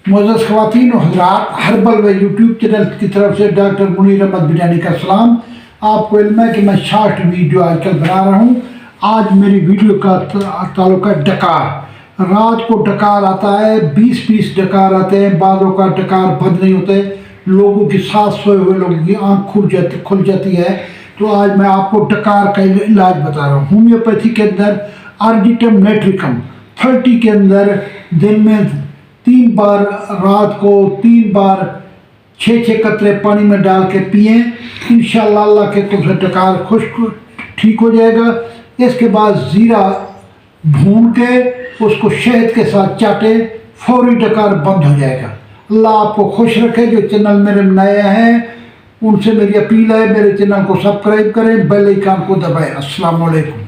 मुअज़्ज़ज़ ख़वातीन व हज़रात, हर्बल व यूट्यूब चैनल की तरफ से डॉक्टर मुनीर अहमद बिडानी का सलाम। आपको इल्म है कि मैं शॉर्ट वीडियो आजकल बना रहा हूँ। आज मेरी वीडियो का ताल्लुक है डकार। रात को डकार आता है, 20-20 डकार आते हैं, बादों का डकार बंद नहीं होते, लोगों की साथ सोए हुए लोगों की आँख खुल जाती है। तो आज मैं आपको डकार का इलाज बता रहा हूँ। होम्योपैथी के अंदर आर्जिटम नेट्रिकम 30 के अंदर दिन में 3 बार, रात को 3 बार 6-6 कतरे पानी में डाल के पिए। इंशाअल्लाह अल्लाह के तुमसे डकार खुश्क ठीक हो जाएगा। इसके बाद ज़ीरा भून के उसको शहद के साथ चाटे, फौरी डकार बंद हो जाएगा। अल्लाह आपको खुश रखे। जो चैनल मेरे नए हैं उनसे मेरी अपील है, मेरे चैनल को सब्सक्राइब करें, बेल आइकन को दबाएं। अस्सलाम वालेकुम।